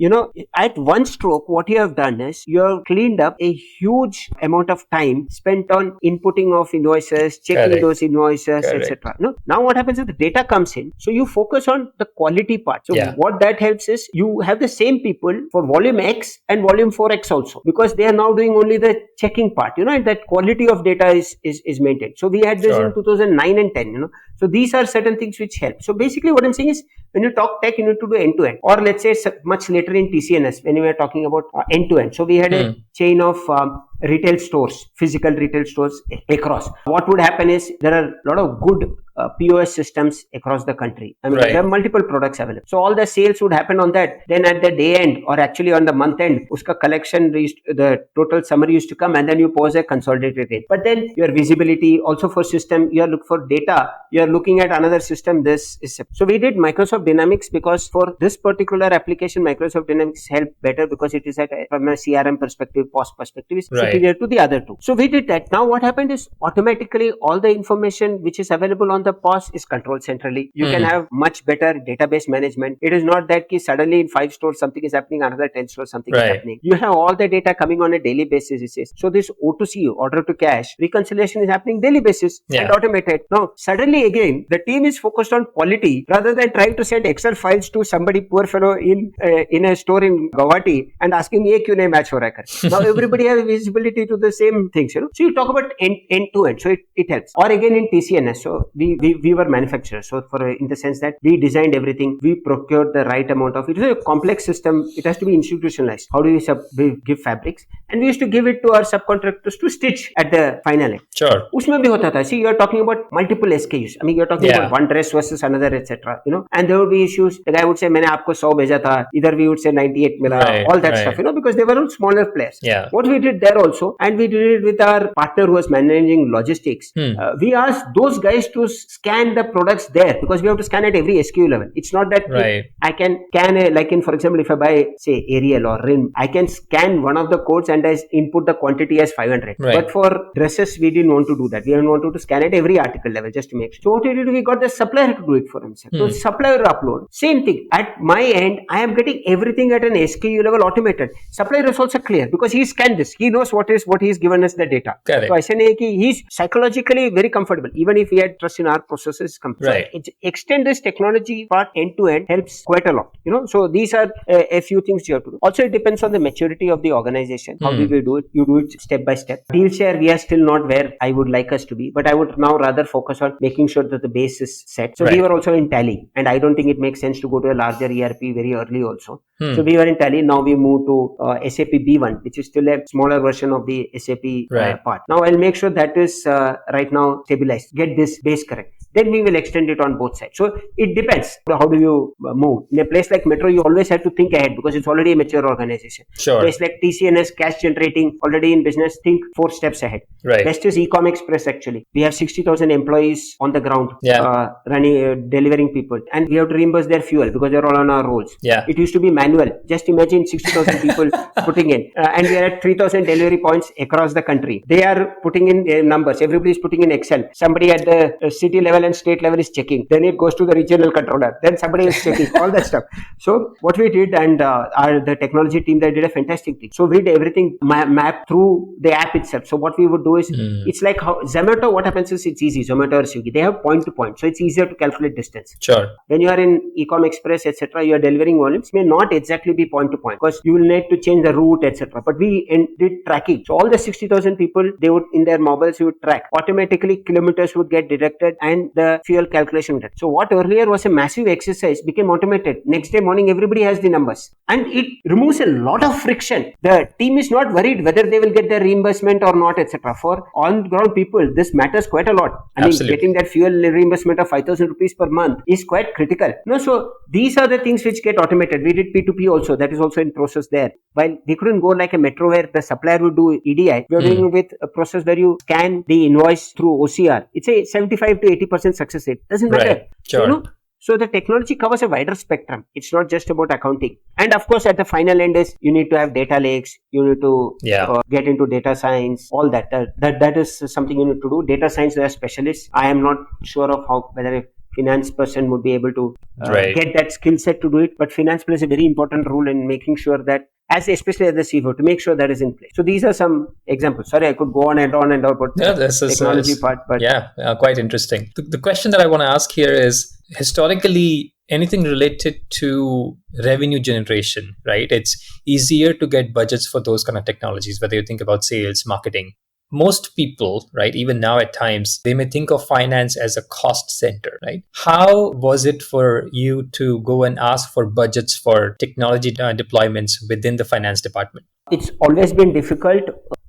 at one stroke, what you have done is you have cleaned up a huge amount of time spent on inputting of invoices, checking those invoices, etc. Now what happens is the data comes in. So you focus on the quality part. So what that helps is you have the same people for volume X and volume 4X also, because they are now doing only the checking part, and that quality of data is maintained. So we had this in 2009 and 10, So these are certain things which help. So basically what I'm saying is, when you talk tech, you need to do end-to-end. Or let's say much later in TCNS, when we were talking about end-to-end. So we had a chain of retail stores, physical retail stores across. What would happen is there are a lot of good POS systems across the country. I mean, there are multiple products available. So all the sales would happen on that. Then at the day end or actually on the month end, uska collection, the total summary used to come and then you pose a consolidated rate. But then your visibility also for system, you are looking for data, you are looking at another system. This is so we did Microsoft Dynamics because for this particular application, Microsoft Dynamics helped better because it is from a CRM perspective, cost perspective is superior to the other two. So we did that. Now what happened is automatically all the information which is available on the POS is controlled centrally. You can have much better database management. It is not that suddenly in 5 stores something is happening, another 10 stores something is happening. You have all the data coming on a daily basis. So this O2C, order to cash, reconciliation is happening daily basis and automated. Now suddenly again the team is focused on quality rather than trying to say send Excel files to somebody poor fellow in a store in Guwahati and asking ye kyun nahi match ho raha hai. Now everybody has visibility to the same things, So you talk about end to end, so it helps. Or again in TCNS, so we were manufacturers, so in the sense that we designed everything, we procured the right amount of it. It's a complex system. It has to be institutionalized. How do we give fabrics? And we used to give it to our subcontractors to stitch at the final end. Sure. Usme bhi hota tha. See, you're talking about multiple SKUs. I mean, you're talking about one dress versus another, etc. And there would be issues. The guy would say, "मैंने आपको 100 भेजा था." Either we would say 98 mila, all that stuff. Because they were all smaller players. Yeah. What we did there also, and we did it with our partner who was managing logistics. We asked those guys to scan the products there, because we have to scan at every SKU level. It's not that I can scan like in, for example, if I buy say Ariel or Rin, I can scan one of the codes and I input the quantity as 500. But for dresses, we didn't want to do that. We didn't want to scan at every article level just to make sure. So what we did, we got the supplier to do it for himself. So supplier upload, same thing. At my end, I am getting everything at an SKU level automated. Supplier is also clear because he scanned this. He knows what he's given us the data. Correct. So I say he's psychologically very comfortable, even if he had trust in our processes. Right. So extend this technology part end to end helps quite a lot. So these are a few things you have to do. Also, it depends on the maturity of the organization. How do we do it? You do it step by step. DealShare, we are still not where I would like us to be, but I would now rather focus on making sure that the base is set. So we were also in Tally, and I don't think it makes sense to go to a larger ERP very early also. So we were in Tally. Now we moved to SAP B1, which is still a smaller version of the SAP part. Now I'll make sure that is right now stabilized. Get this base correct. Then we will extend it on both sides. So it depends. How do you move? In a place like Metro, you always have to think ahead because it's already a mature organization. Sure. Place like TCNS, cash generating, already in business, think 4 steps ahead. Right. Best is Ecom Express actually. We have 60,000 employees on the ground running, delivering people. And we have to reimburse their fuel because they're all on our rolls. Yeah. It used to be manual. Just imagine 60,000 people putting in. And we are at 3,000 delivery points across the country. They are putting in their numbers. Everybody is putting in Excel. Somebody at the city level and state level is checking. Then it goes to the regional controller. Then somebody is checking. All that stuff. So what we did, and the technology team, they did a fantastic thing. So we did everything mapped through the app itself. So what we would do is, it's like how Zomato, what happens is it's easy. Zomato or Swiggy, they have point to point. So it's easier to calculate distance. Sure. When you are in Ecom Express, etc., you are delivering volumes, may not exactly be point to point because you will need to change the route, etc. But we did tracking. So all the 60,000 people, they would, in their mobiles, you would track. Automatically, kilometers would get deducted and the fuel calculation done. So what earlier was a massive exercise became automated. Next day morning, everybody has the numbers. And it removes a lot of friction. The team is not worried whether they will get their reimbursement or not, etc. For on-ground people, this matters quite a lot. I mean, getting that fuel reimbursement of 5,000 rupees per month is quite critical. So these are the things which get automated. We did P2P also. That is also in process there. While we couldn't go like a Metro where the supplier would do EDI, we are doing with a process where you scan the invoice through OCR. It's a 75 to 80% success rate. Doesn't matter. Right. Sure. So the technology covers a wider spectrum. It's not just about accounting. And of course, at the final end is you need to have data lakes. You need to get into data science. All that. That is something you need to do. Data science, they are specialists. I am not sure of whether a finance person would be able to get that skill set to do it. But finance plays a very important role in making sure that, especially as the CFO, to make sure that is in place. So these are some examples. Sorry, I could go on and on and on about the technology part. But quite interesting. The question that I want to ask here is, historically, anything related to revenue generation, right? It's easier to get budgets for those kind of technologies, whether you think about sales, marketing. Most people, right, even now at times, they may think of finance as a cost center, right? How was it for you to go and ask for budgets for technology deployments within the finance department? It's always been difficult,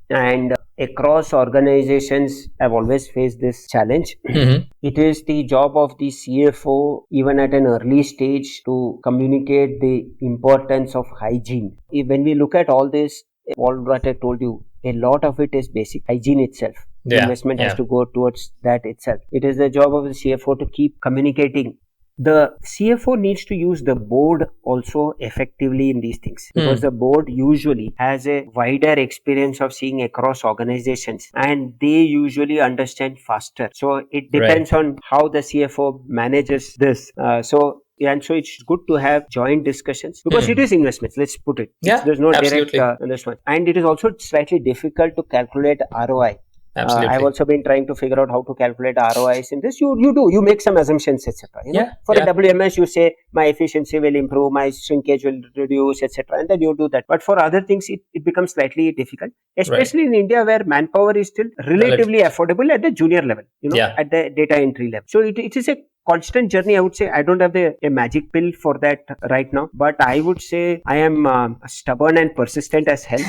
and across organizations have always faced this challenge. It is the job of the CFO, even at an early stage, to communicate the importance of hygiene. When we look at all this, all what I told you, a lot of it is basic hygiene itself. The investment has to go towards that itself. It is the job of the CFO to keep communicating. The CFO needs to use the board also effectively in these things, because the board usually has a wider experience of seeing across organizations and they usually understand faster. So it depends on how the CFO manages this. So it's good to have joint discussions because it is investments. Let's put it. There's no direct investment. And it is also slightly difficult to calculate ROI I've Absolutely. also been trying to figure out how to calculate ROIs in this. You make some assumptions, etc. Yeah. For Yeah. a WMS, you say my efficiency will improve, my shrinkage will reduce, etc. And then you do that. But for other things, it becomes slightly difficult, Right. especially in India where manpower is still relatively affordable at the junior level, Yeah. at the data entry level. So it is a constant journey. I would say I don't have a magic pill for that right now, but I would say I am stubborn and persistent as hell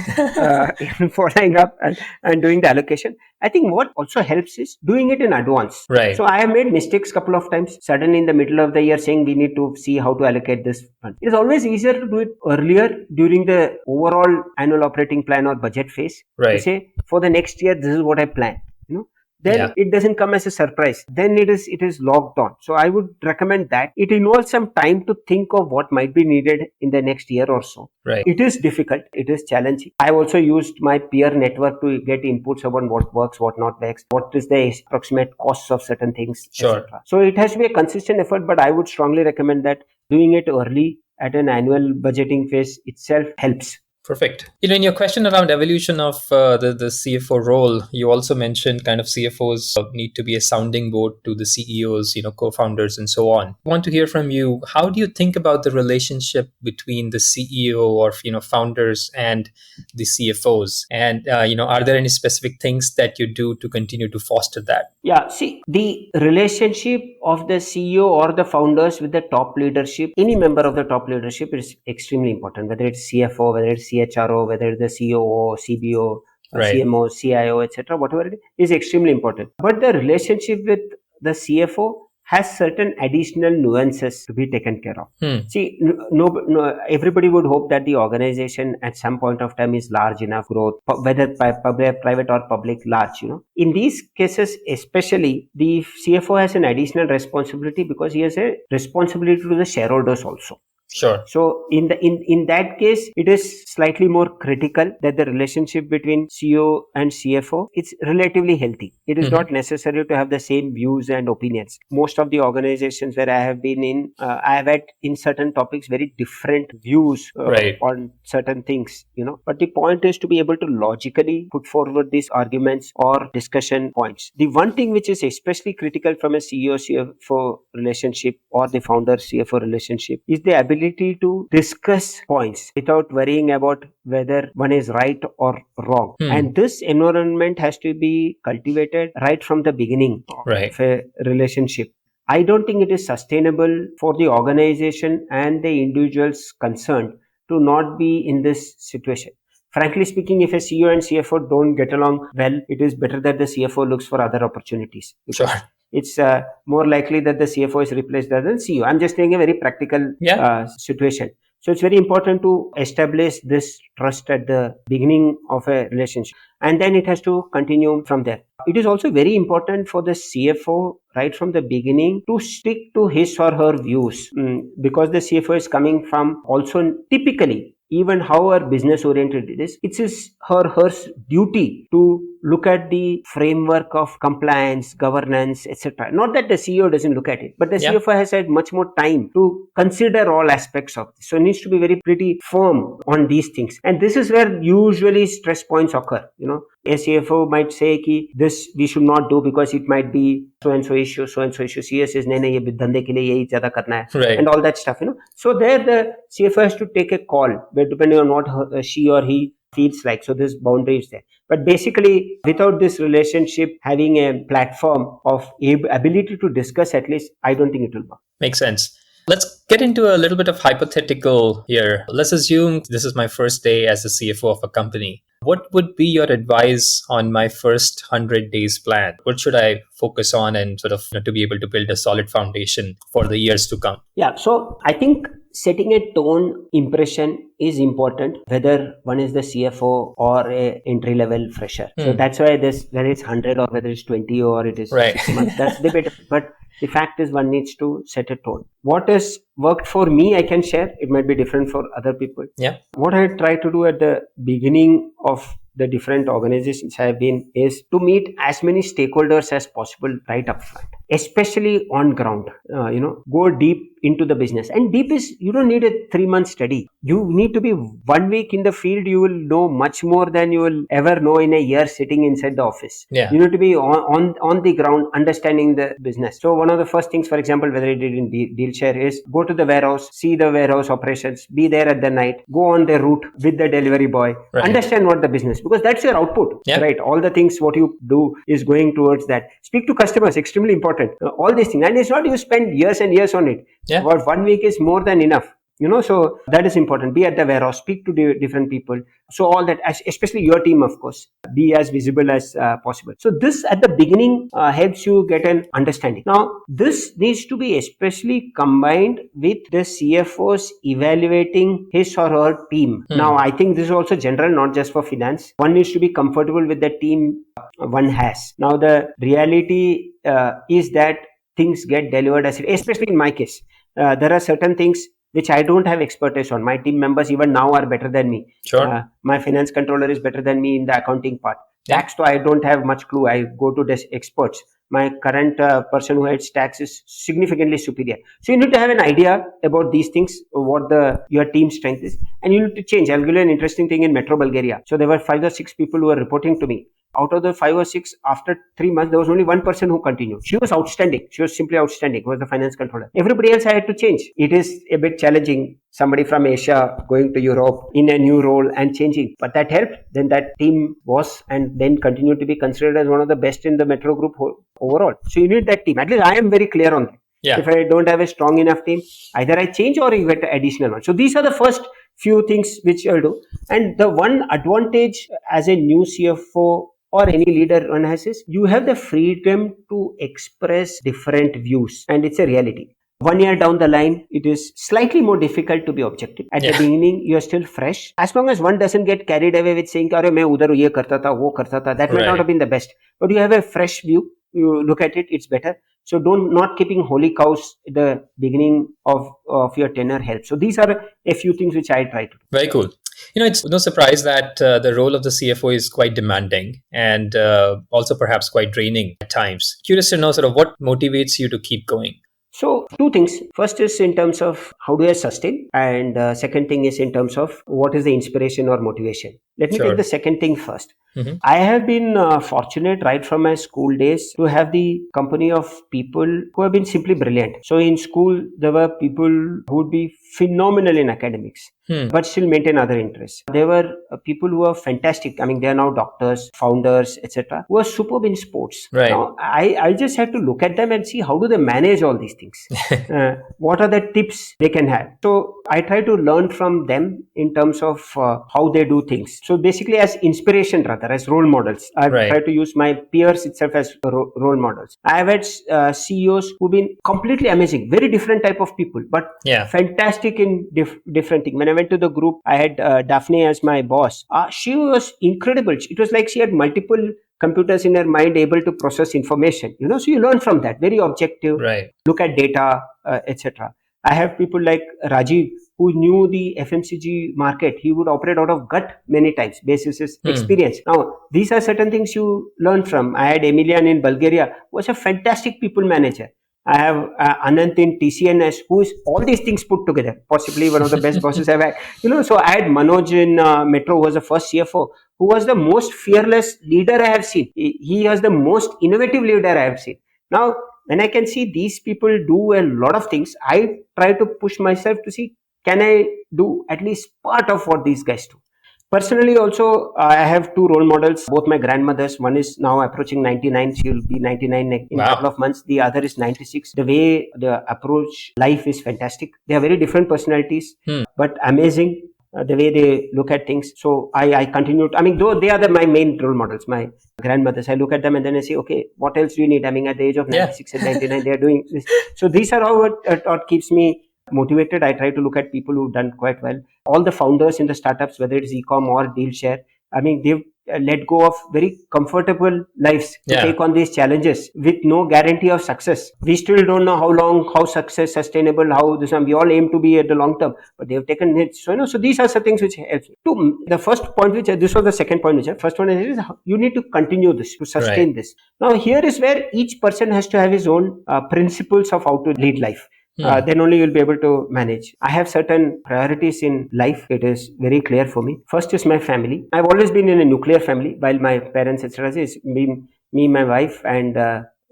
in following up and doing the allocation. I think what also helps is doing it in advance. Right. So I have made mistakes couple of times. Suddenly in the middle of the year saying we need to see how to allocate this fund. It is always easier to do it earlier during the overall annual operating plan or budget phase. To Right. say for the next year this is what I plan. Then Yeah. it doesn't come as a surprise. Then it is logged on. So I would recommend that. It involves some time to think of what might be needed in the next year or so. Right. It is difficult. It is challenging. I've also used my peer network to get inputs about what works, what not works, what is the approximate costs of certain things, Sure. etc. So it has to be a consistent effort, but I would strongly recommend that doing it early at an annual budgeting phase itself helps. Perfect. In your question around evolution of the CFO role, you also mentioned kind of CFOs need to be a sounding board to the CEOs, co-founders, and so on. I want to hear from you. How do you think about the relationship between the CEO or founders and the CFOs? And are there any specific things that you do to continue to foster that? Yeah, see, the relationship of the CEO or the founders with the top leadership, any member of the top leadership is extremely important, whether it's CFO, whether it's CHRO, whether it's the COO, CBO, Right. CMO, CIO, etc., whatever it is extremely important. But the relationship with the CFO has certain additional nuances to be taken care of. See, no, everybody would hope that the organization at some point of time is large enough growth, whether public, private or public, large. In these cases, especially the CFO has an additional responsibility because he has a responsibility to the shareholders also. Sure. So in that case, it is slightly more critical that the relationship between CEO and CFO is relatively healthy. It is not necessary to have the same views and opinions. Most of the organizations where I have been in, I have had in certain topics very different views Right. on certain things. But the point is to be able to logically put forward these arguments or discussion points. The one thing which is especially critical from a CEO CFO relationship or the founder CFO relationship is the ability to discuss points without worrying about whether one is right or wrong. And this environment has to be cultivated right from the beginning of a relationship. I don't think it is sustainable for the organization and the individuals concerned to not be in this situation. Frankly speaking, if a CEO and CFO don't get along well, it is better that the CFO looks for other opportunities. Because Sure. it's more likely that the CFO is replaced rather than CEO. I'm just taking a very practical situation. So it's very important to establish this trust at the beginning of a relationship, and then it has to continue from there. It is also very important for the CFO right from the beginning to stick to his or her views, because the CFO is coming from also typically, even however business oriented it is, it's his or her duty to look at the framework of compliance, governance, etc. Not that the CEO doesn't look at it, but the CFO has had much more time to consider all aspects of this. So it needs to be pretty firm on these things. And this is where usually stress points occur. A CFO might say कि this we should not do because it might be so and so issue. CS is नहीं ये धंधे के लिए यही ज़्यादा करना है, Right. and all that stuff. So there the CFO has to take a call, but depending on what she or he feels like. So this boundary is there. But basically, without this relationship having a platform of ability to discuss, at least, I don't think it will work. Makes sense. Let's get into a little bit of hypothetical here. Let's assume this is my first day as the CFO of a company. What would be your advice on my first 100 days plan? What should I focus on and sort of to be able to build a solid foundation for the years to come? Yeah, so I think setting a tone impression is important, whether one is the CFO or a entry level fresher. So that's why whether it's 100 or whether it's 20 or it is 6 months, that's debate. But the fact is one needs to set a tone. What has worked for me, I can share. It might be different for other people. Yeah. What I try to do at the beginning of the different organizations I have been is to meet as many stakeholders as possible right up front, especially on ground. Go deep into the business. And deep is, you don't need a 3-month study. You need to be 1 week in the field. You will know much more than you will ever know in a year sitting inside the office. Yeah. You need to be on the ground, understanding the business. So one of the first things, for example, whether I did in DealShare, is go to the warehouse, see the warehouse operations, be there at the night, go on the route with the delivery boy, understand what the business, because that's your output, right? All the things what you do is going towards that. Speak to customers, extremely important. All these things, and it's not you spend years and years on it. About 1 week is more than enough. So that is important. Be at the warehouse, speak to different people. So all that, especially your team, of course, be as visible as possible. So this at the beginning helps you get an understanding. Now, this needs to be especially combined with the CFOs evaluating his or her team. Now, I think this is also general, not just for finance. One needs to be comfortable with the team one has. Now, the reality is that things get delivered especially in my case. There are certain things which I don't have expertise on. My team members even now are better than me. Sure. My finance controller is better than me in the accounting part. Tax, though, I don't have much clue. I go to the experts. My current person who heads tax is significantly superior. So you need to have an idea about these things, what your team strength is, and you need to change. I'll give you an interesting thing in Metro Bulgaria. So there were 5 or 6 people who were reporting to me. Out of the 5 or 6, after 3 months, there was only one person who continued. She was outstanding. She was simply outstanding. Who was the finance controller. Everybody else I had to change. It is a bit challenging. Somebody from Asia going to Europe in a new role and changing. But that helped. Then that team was and then continued to be considered as one of the best in the Metro group overall. So you need that team. At least I am very clear on that. Yeah. If I don't have a strong enough team, either I change or you get additional one. So these are the first few things which I'll do. And the one advantage as a new CFO or any leader one has is you have the freedom to express different views, and it's a reality. 1 year down the line, it is slightly more difficult to be objective. At the beginning, you are still fresh. As long as one doesn't get carried away with saying, "Arey, main udhar ye karta tha, wo karta tha," that might not have been the best. But you have a fresh view. You look at it, it's better. So not keeping holy cows at the beginning of your tenure helps. So these are a few things which I try to do. Very cool. It's no surprise that the role of the CFO is quite demanding and also perhaps quite draining at times. Curious to know sort of what motivates you to keep going. So 2 things. First is in terms of how do I sustain, and second thing is in terms of what is the inspiration or motivation. Let me take the second thing first. I have been fortunate right from my school days to have the company of people who have been simply brilliant. So in school, there were people who would be phenomenal in academics, but still maintain other interests. There were people who are fantastic. I mean, they are now doctors, founders, etc., who are superb in sports. Right. Now, I just had to look at them and see how do they manage all these things. What are the tips they can have? So I try to learn from them in terms of how they do things. So basically as inspiration rather, as role models. I've tried to use my peers itself as role models. I have had CEOs who've been completely amazing, very different type of people, but fantastic in different things. When I went to the group, I had Daphne as my boss. She was incredible. It was like she had multiple computers in her mind able to process information. So you learn from that. Very objective. Right. Look at data, etc. I have people like Rajiv who knew the FMCG market. He would operate out of gut many times, basis his experience. Now, these are certain things you learn from. I had Emilian in Bulgaria, who was a fantastic people manager. I have Anant in TCNS, who is all these things put together, possibly one of the best bosses I've had. So I had Manoj in Metro, who was the first CFO, who was the most fearless leader I have seen. He was the most innovative leader I have seen. Now, when I can see these people do a lot of things, I try to push myself to see, can I do at least part of what these guys do? Personally, also, I have 2 role models, both my grandmothers. One is now approaching 99. She will be 99 in a couple of months. The other is 96. The way they approach life is fantastic. They are very different personalities, but amazing. The way they look at things. So I continue. Though they are my main role models, my grandmothers. I look at them and then I say, okay, what else do you need? At the age of 96 and 99, they are doing this. So these are how it keeps me motivated. I try to look at people who've done quite well. All the founders in the startups, whether it's Ecom or DealShare, they've let go of very comfortable lives to take on these challenges with no guarantee of success. We still don't know how success, sustainable, how this, and we all aim to be at the long term, but they've taken it. So these are some things which help. The first point, this was the second point, first one is you need to continue this, to sustain this. Now here is where each person has to have his own principles of how to lead life. then only you'll be able to manage. I have certain priorities in life. It is very clear for me. First is my family. I've always been in a nuclear family, while my parents, etc., is me, my wife, and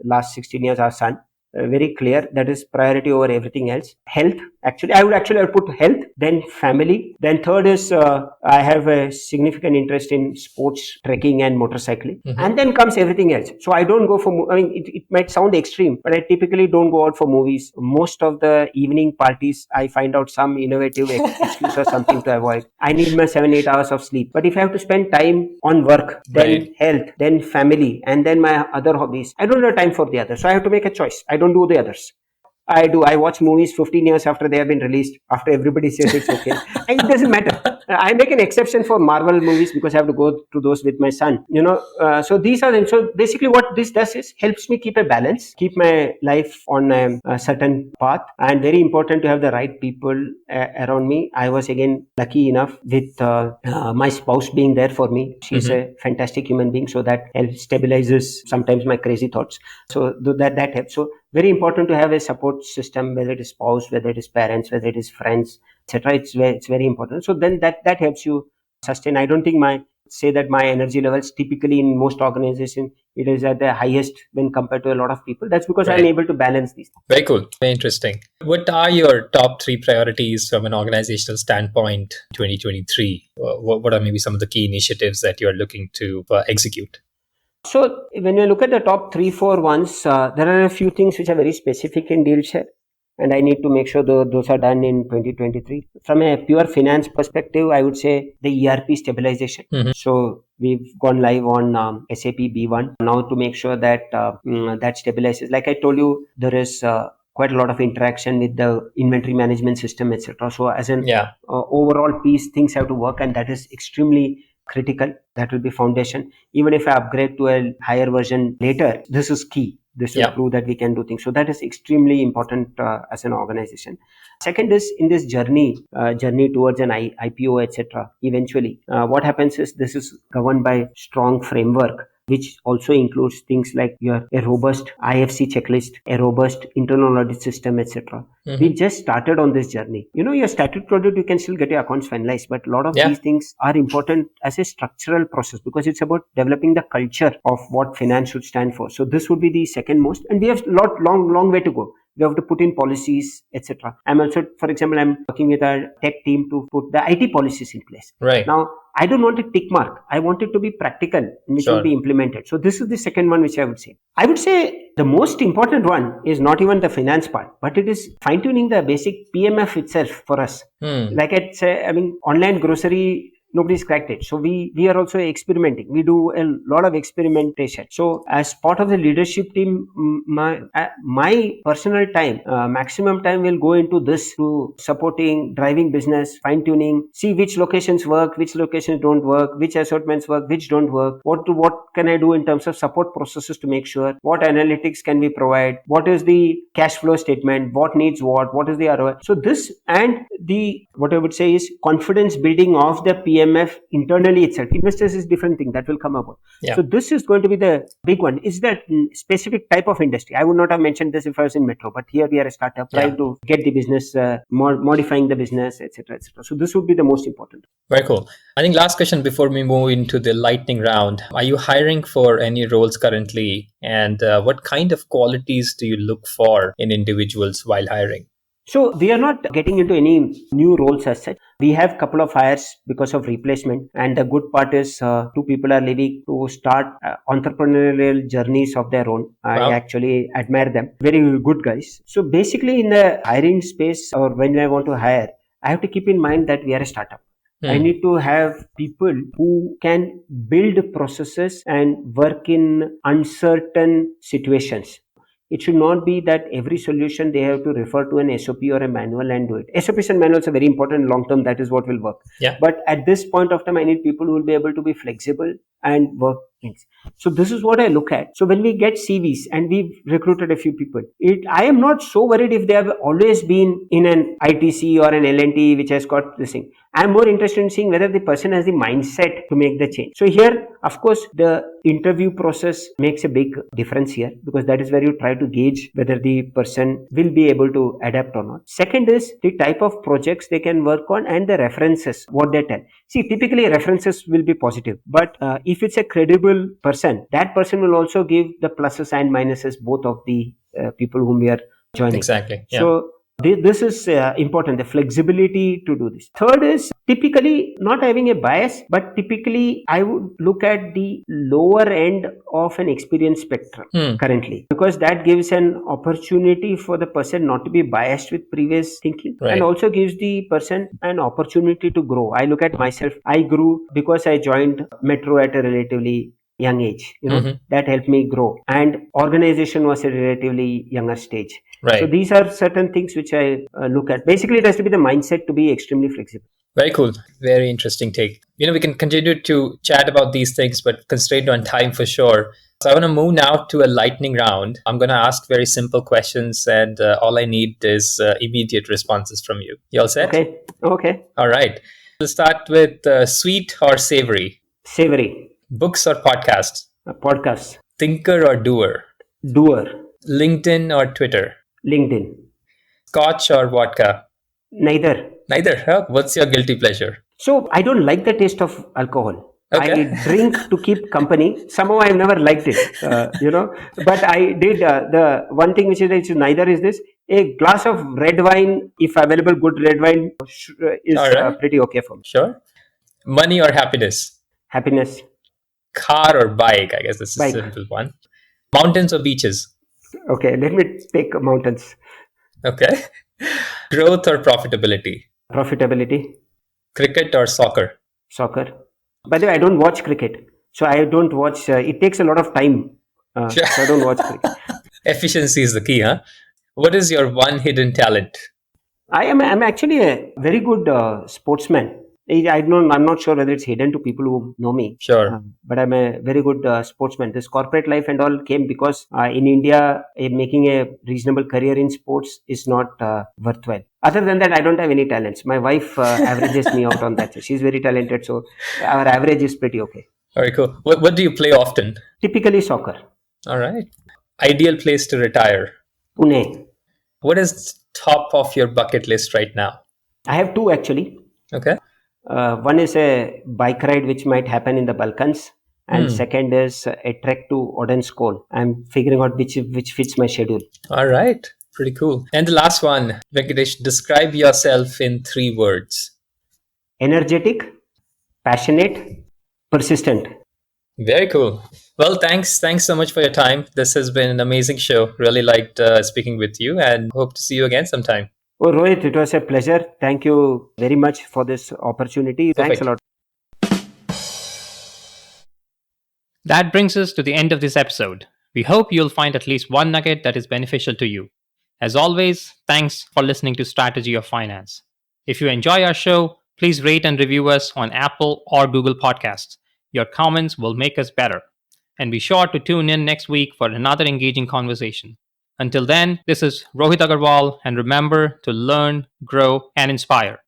last 16 years our son. Very clear. That is priority over everything else. Health. Actually, I would put health, then family. Then third is I have a significant interest in sports, trekking, and motorcycling. And then comes everything else. So I don't go for. I mean, it might sound extreme, but I typically don't go out for movies. Most of the evening parties, I find out some innovative excuse or something to avoid. I need my 7-8 hours of sleep. But if I have to spend time on work, then health, then family, and then my other hobbies, I don't have time for the others. So I have to make a choice. I don't do the others. I do. I watch movies 15 years after they have been released, after everybody says it's okay. And it doesn't matter. I make an exception for Marvel movies because I have to go to those with my son. So these are them. So basically what this does is helps me keep a balance, keep my life on a certain path, and very important to have the right people around me. I was again lucky enough with my spouse being there for me. She's a fantastic human being, so that helps stabilizes sometimes my crazy thoughts. So that helps. So very important to have a support system, whether it is spouse, whether it is parents, whether it is friends, etc. It's very important. So then that helps you sustain. I don't think my energy levels typically in most organizations it is at the highest when compared to a lot of people. That's because I'm able to balance these. Very cool. Very interesting. What are your top 3 priorities from an organizational standpoint 2023? What are maybe some of the key initiatives that you're looking to execute? So when you look at the top 3-4 ones, there are a few things which are very specific in DealShare, and I need to make sure those are done in 2023. From a pure finance perspective, I would say the ERP stabilization. So we've gone live on SAP B1 now to make sure that that stabilizes. Like I told you, there is quite a lot of interaction with the inventory management system, etc. So as an overall piece, things have to work, and that is extremely critical. That will be foundation. Even if I upgrade to a higher version later, this is key. This will prove that we can do things. So that is extremely important as an organization. Second is in this journey towards an IPO, etc. Eventually, what happens is this is governed by strong framework, which also includes things like a robust IFC checklist, a robust internal audit system, etc. We just started on this journey. Your statutory audit, you can still get your accounts finalized, but a lot of these things are important as a structural process because it's about developing the culture of what finance should stand for. So this would be the second most, and we have long way to go. We have to put in policies, etc. I'm also, for example, I'm working with our tech team to put the IT policies in place. Right. Now, I don't want a tick mark. I want it to be practical and which will be implemented. So this is the second one which I would say. I would say the most important one is not even the finance part, but it is fine-tuning the basic PMF itself for us. Like I'd say, online grocery, nobody's cracked it. So we are also experimenting. We do a lot of experimentation. So as part of the leadership team, my personal time, maximum time will go into this, to supporting, driving business, fine tuning, see which locations work, which locations don't work, which assortments work, which don't work. What can I do in terms of support processes to make sure? What analytics can we provide? What is the cash flow statement? What needs what is the ROI? So this and what I would say is confidence building of the PMF internally itself. Investors is different thing that will come about. So this is going to be the big one. Is that specific type of industry? I would not have mentioned this if I was in Metro, but here we are a startup trying to get the business, modifying the business, etc., etc. So this would be the most important. Very cool. I think last question before we move into the lightning round. Are you hiring for any roles currently? And what kind of qualities do you look for in individuals while hiring? So we are not getting into any new roles as such. We have a couple of hires because of replacement, and the good part is 2 people are leaving to start entrepreneurial journeys of their own. I actually admire them. Very good guys. So basically in the hiring space, or when I want to hire, I have to keep in mind that we are a startup. I need to have people who can build processes and work in uncertain situations. It should not be that every solution they have to refer to an SOP or a manual and do it. SOPs and manuals are very important long term. That is what will work. But at this point of time, I need people who will be able to be flexible and work things. So this is what I look at. So when we get CVs and we've recruited a few people, I am not so worried if they have always been in an ITC or an LNT which has got this thing. I'm more interested in seeing whether the person has the mindset to make the change. So here, of course, the interview process makes a big difference here, because that is where you try to gauge whether the person will be able to adapt or not. Second is the type of projects they can work on and the references, what they tell. See, typically references will be positive, but if it's a credible person, that person will also give the pluses and minuses both of the people whom we are joining. Exactly. Yeah. So this is important, the flexibility to do this. Third is typically not having a bias, but typically I would look at the lower end of an experience spectrum currently, because that gives an opportunity for the person not to be biased with previous thinking, Right. and also gives the person an opportunity to grow. I look at myself, I grew because I joined Metro at a relatively young age, that helped me grow, and organization was a relatively younger stage. Right. So these are certain things which I look at. Basically, it has to be the mindset to be extremely flexible. Very cool. Very interesting take. We can continue to chat about these things, but constrained on time for sure. So I want to move now to a lightning round. I'm going to ask very simple questions, and all I need is immediate responses from you. You all set? Okay. All right. We'll start with sweet or savory? Savory. Books or podcasts? Podcasts. Thinker or doer? Doer. LinkedIn or Twitter? LinkedIn. Scotch or vodka? Neither. Neither. Huh? What's your guilty pleasure? So I don't like the taste of alcohol. Okay. I drink to keep company. Somehow I've never liked it, But I did the one thing which is neither is this. A glass of red wine, if available, good red wine is right. pretty okay for me. Sure. Money or happiness? Happiness. Car or bike? I guess this is Bike. a simple one. Mountains or beaches? Okay, let me take mountains. Okay. Growth or profitability? Profitability. Cricket or soccer? Soccer. By the way, I don't watch cricket. So I don't watch, it takes a lot of time. So I don't watch cricket. Efficiency is the key, huh? What is your one hidden talent? I'm actually a very good sportsman. I'm not sure whether it's hidden to people who know me. Sure. But I'm a very good sportsman. This corporate life and all came because in India, making a reasonable career in sports is not worthwhile. Other than that, I don't have any talents. My wife averages me out on that. She's very talented, so our average is pretty okay. All right, cool. What do you play often? Typically soccer. All right. Ideal place to retire? Pune. What is top of your bucket list right now? I have two actually. Okay. One is a bike ride which might happen in the Balkans, and second is a trek to Odenskol. I'm figuring out which fits my schedule. All right. Pretty cool. And the last one, Venkatesh, describe yourself in 3 words. Energetic, passionate, persistent. Very cool. Well, thanks so much for your time. This has been an amazing show. Really liked speaking with you, and hope to see you again sometime. Oh, Rohit, it was a pleasure. Thank you very much for this opportunity. Perfect. Thanks a lot. That brings us to the end of this episode. We hope you'll find at least one nugget that is beneficial to you. As always, thanks for listening to Strategy of Finance. If you enjoy our show, please rate and review us on Apple or Google Podcasts. Your comments will make us better. And be sure to tune in next week for another engaging conversation. Until then, this is Rohit Agarwal, and remember to learn, grow, and inspire.